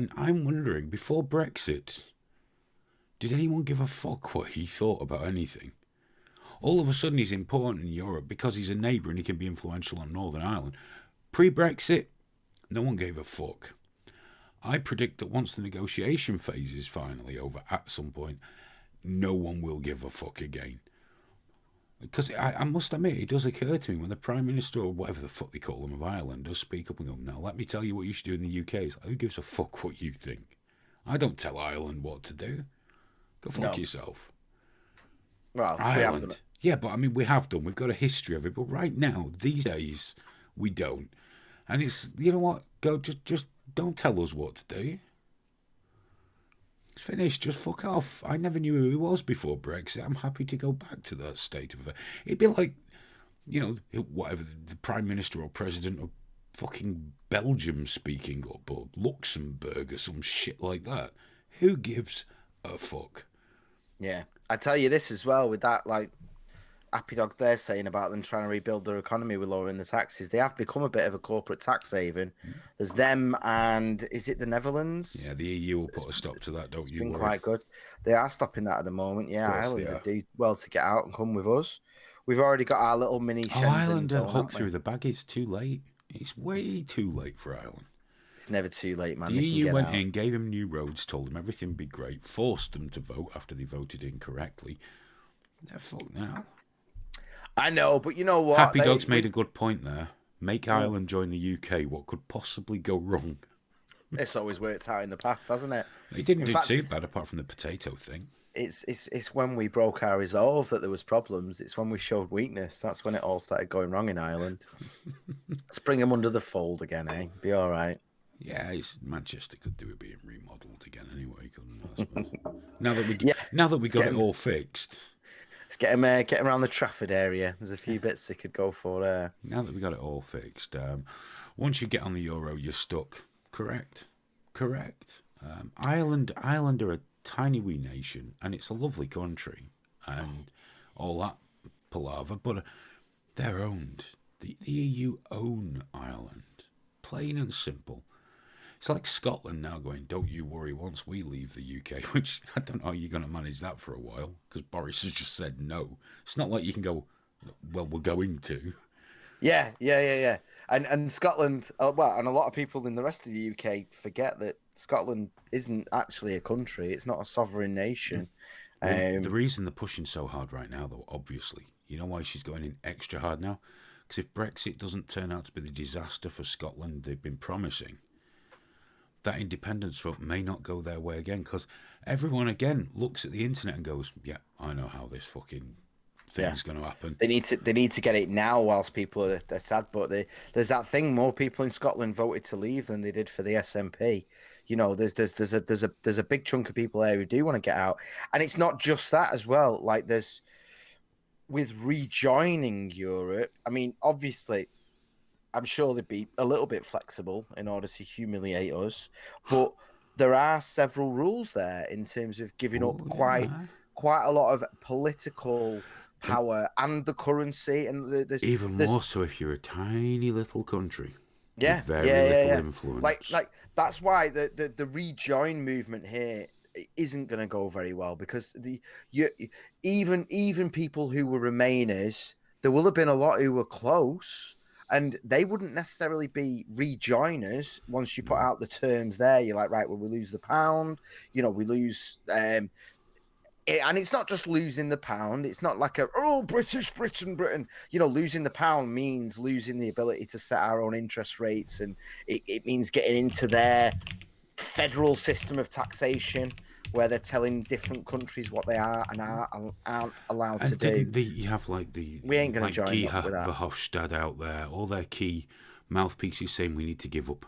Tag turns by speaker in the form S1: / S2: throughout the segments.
S1: And I'm wondering, before Brexit, did anyone give a fuck what he thought about anything? All of a sudden he's important in Europe because he's a neighbour and he can be influential on Northern Ireland. Pre-Brexit, no one gave a fuck. I predict that once the negotiation phase is finally over at some point, no one will give a fuck again. Because I must admit, it does occur to me when the Prime Minister, or whatever the fuck they call them, of Ireland does speak up and go, now let me tell you what you should do in the UK. It's like, who gives a fuck what you think? I don't tell Ireland what to do. Go fuck yourself.
S2: Well,
S1: Ireland.
S2: we have done it.
S1: Yeah, but I mean, we have done. We've got a history of it. But right now, these days, we don't. And it's, you know what? Go, just don't tell us what to do. It's finished. Just fuck off. I never knew who he was before Brexit. I'm happy to go back to that state of it. It'd be like, you know, whatever, the Prime Minister or President of fucking Belgium speaking up, or Luxembourg or some shit like that. Who gives a fuck?
S2: Yeah. I tell you this as well, with that, like, Happy Dog they're saying about them trying to rebuild their economy with lowering the taxes. They have become a bit of a corporate tax haven. There's them and is it the Netherlands?
S1: Yeah, the EU will put a stop to that, don't you worry.
S2: It's been quite good. They are stopping that at the moment. Yeah, Ireland would do well to get out and come with us. We've already got our little mini Shenzhen.
S1: Ireland are hooked through the bag. It's too late. It's way too late for Ireland.
S2: It's never too late, man.
S1: The EU went in, gave them new roads, told them everything would be great, forced them to vote after they voted incorrectly. They're fucked now.
S2: I know, but you know what?
S1: Happy Dog's made a good point there. Make Ireland join the UK. What could possibly go wrong?
S2: It's always worked out in the past, hasn't it?
S1: It didn't do too bad, apart from the potato thing.
S2: It's when we broke our resolve that there was problems. It's when we showed weakness. That's when it all started going wrong in Ireland. Let's bring them under the fold again, eh? Be all right.
S1: Yeah, Manchester could do it being remodelled again anyway, couldn't it? I suppose. Now that we got it all fixed.
S2: Let's get him around the Trafford area. There's a few bits they could go for there.
S1: Now that we got it all fixed, once you get on the Euro, you're stuck. Correct. Ireland are a tiny wee nation, and it's a lovely country, and all that palaver, but they're owned. The EU own Ireland. Plain and simple. It's like Scotland now going, don't you worry once we leave the UK, which I don't know how you're going to manage that for a while, because Boris has just said no. It's not like you can go, well, we're going to.
S2: Yeah. And Scotland, well, and a lot of people in the rest of the UK forget that Scotland isn't actually a country. It's not a sovereign nation.
S1: The reason they're pushing so hard right now, though, obviously, you know why she's going in extra hard now? Because if Brexit doesn't turn out to be the disaster for Scotland they've been promising, that independence vote may not go their way again, because everyone again looks at the internet and goes, yeah, I know how this fucking thing's going to happen.
S2: They need to get it now whilst people are sad, but there's that thing, more people in Scotland voted to leave than they did for the SNP. You know, there's a big chunk of people there who do want to get out. And it's not just that as well. Like, there's with rejoining Europe, I mean, obviously I'm sure they'd be a little bit flexible in order to humiliate us, but there are several rules there in terms of giving up quite a lot of political power and the currency, and there's
S1: more so if you're a tiny little country.
S2: Yeah,
S1: with very little influence.
S2: Like that's why the rejoin movement here isn't going to go very well, because even people who were Remainers, there will have been a lot who were close. And they wouldn't necessarily be rejoiners once you put out the terms there. You're like, right, well, we lose the pound. You know, we lose... and it's not just losing the pound. It's not like Britain. You know, losing the pound means losing the ability to set our own interest rates. And it means getting into their federal system of taxation, where they're telling different countries what they are and aren't allowed to do.
S1: You have we
S2: ain't going to join
S1: Guy
S2: up with that.
S1: Verhofstadt out there, all their key mouthpieces saying we need to give up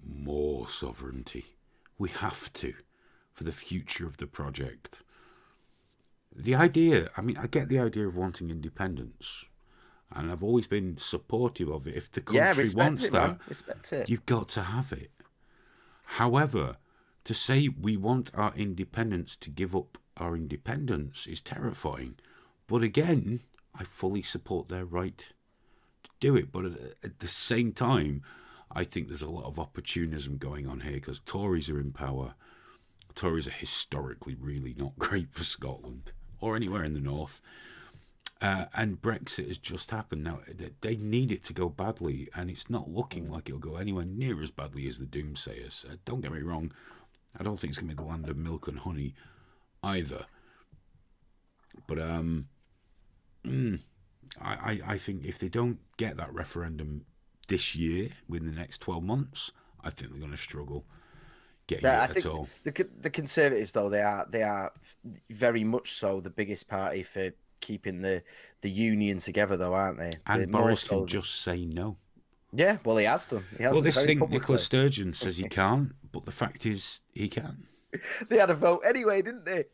S1: more sovereignty. We have to, for the future of the project. The idea, I mean, I get the idea of wanting independence, and I've always been supportive of it. If the
S2: Yeah,
S1: country
S2: respect
S1: wants
S2: it,
S1: that,
S2: man. Respect it.
S1: you've got to have it. However, to say we want our independence to give up our independence is terrifying. But again, I fully support their right to do it. But at the same time, I think there's a lot of opportunism going on here because Tories are in power. Tories are historically really not great for Scotland or anywhere in the north. And Brexit has just happened. Now, they need it to go badly, and it's not looking like it'll go anywhere near as badly as the doomsayers. Don't get me wrong, I don't think it's going to be the land of milk and honey either. But I think if they don't get that referendum this year, within the next 12 months, I think they're going to struggle getting
S2: I
S1: it at
S2: think
S1: all.
S2: the Conservatives, though, they are very much so the biggest party for keeping the union together, though, aren't they? They're
S1: And
S2: more
S1: Boris
S2: so.
S1: can just say no.
S2: Yeah, well, he has done. He has
S1: Well,
S2: done
S1: this
S2: very
S1: thing, Nicola
S2: publicly.
S1: Sturgeon says he can't, but the fact is he can.
S2: They had a vote anyway, didn't they?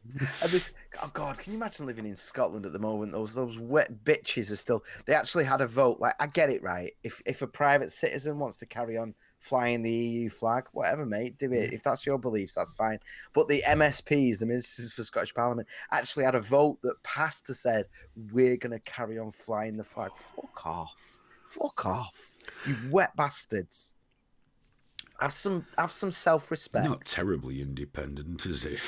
S2: And this, oh God, can you imagine living in Scotland at the moment? Those wet bitches are still. They actually had a vote. Like, I get it, right? If a private citizen wants to carry on flying the EU flag, whatever, mate, do it. If that's your beliefs, that's fine. But the MSPs, the Ministers for Scottish Parliament, actually had a vote that passed to said we're going to carry on flying the flag. Fuck off, fuck off, you wet bastards. Have some self-respect.
S1: Not terribly independent, is it?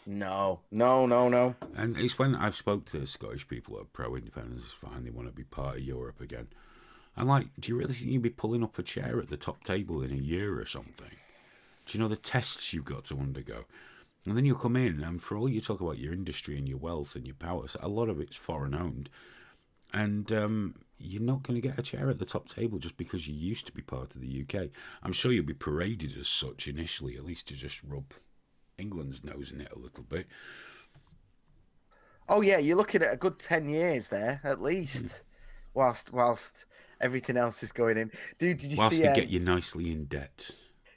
S2: No, no, no, no.
S1: And it's when I've spoke to Scottish people who are pro-independence, it's fine, they want to be part of Europe again. I'm like, do you really think you'd be pulling up a chair at the top table in a year or something? Do you know the tests you've got to undergo? And then you come in, and for all you talk about your industry and your wealth and your power, a lot of it's foreign owned. And you're not going to get a chair at the top table just because you used to be part of the UK. I'm sure you'll be paraded as such initially, at least to just rub England's nose in it a little bit.
S2: Oh yeah, you're looking at a good 10 years there at least, whilst everything else is going in. Dude, did you
S1: Whilst
S2: see?
S1: they get you nicely in debt.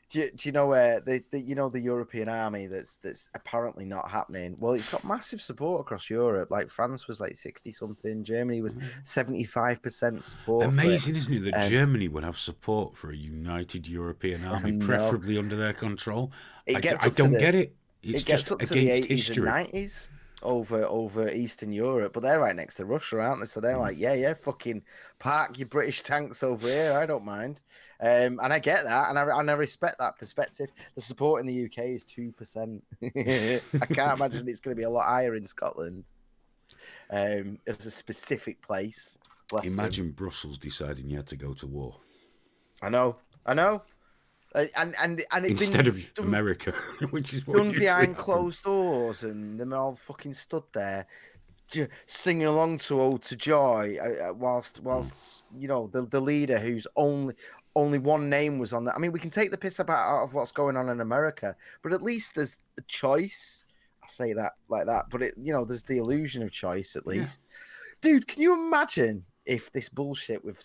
S2: Do you know the European army that's apparently not happening? Well, it's got massive support across Europe. Like France was like 60 something, Germany was 75% support.
S1: Amazing, isn't it, that
S2: Um,
S1: Germany would have support for a united European army,
S2: no,
S1: preferably under their control?
S2: it gets
S1: I
S2: up to
S1: don't get it. It's
S2: it gets
S1: just
S2: up to the
S1: against
S2: 80s and
S1: history.
S2: 90s over Eastern Europe, but they're right next to Russia, aren't they? So they're like, yeah, fucking park your British tanks over here. I don't mind. And I get that, and I respect that perspective. The support in the UK is 2%. I can't imagine it's going to be a lot higher in Scotland. As a specific place. Bless them.
S1: Imagine Brussels deciding you had to go to war.
S2: I know. And it's
S1: Instead
S2: been
S1: of
S2: done,
S1: America, which is what
S2: done
S1: usually
S2: behind
S1: happens.
S2: closed doors, and them all fucking stood there singing along to "Ode to Joy," whilst the leader who's only one name was on that. I mean, we can take the piss out of what's going on in America, but at least there's a choice. I say that like that, but there's the illusion of choice at least. Dude, can you imagine if this bullshit with